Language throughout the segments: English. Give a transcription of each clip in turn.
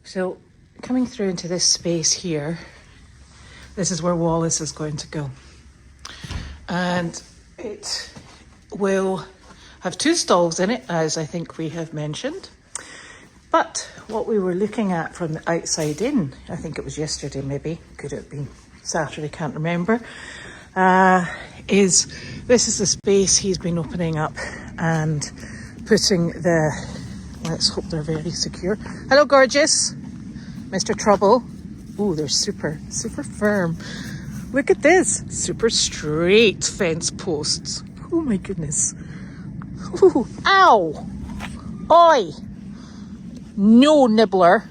So coming through into this space here, this is where Walace is going to go. And it will have 2 stalls in it, as I think we have mentioned. But what we were looking at from the outside in, I think it was yesterday maybe, could have been Saturday, can't remember, is this is the space he's been opening up and putting the, let's hope they're very secure. Hello, gorgeous. Mr. Trouble. Oh, they're super firm. Look at this. Super straight fence posts. Oh my goodness. Ooh, ow. Oi. No, nibbler.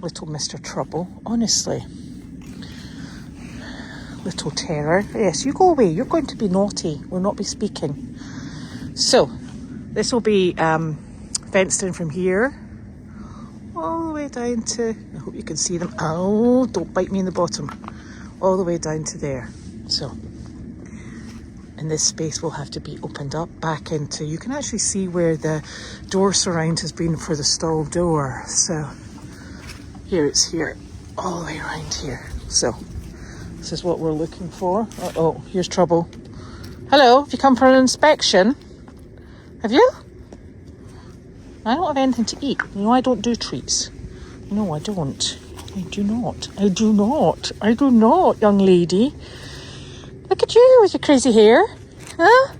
Little Mr. Trouble, honestly. Little terror. Yes, you go away. You're going to be naughty. We'll not be speaking. So, this will be fenced in from here all the way down to, I hope you can see them. Oh, don't bite me in the bottom. All the way down to there. So, and this space will have to be opened up back into, you can actually see where the door surround has been for the stall door. So, here it's here, all the way around here. So, this is what we're looking for. Uh-oh, here's trouble. Hello, have you come for an inspection? Have you? I don't have anything to eat. You know, I don't do treats. No, I don't. I do not. I do not. I do not, young lady. Look at you with your crazy hair. Huh?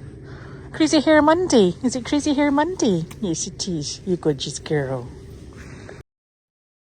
Crazy hair Monday. Is it crazy hair Monday? Yes, it is. You gorgeous girl.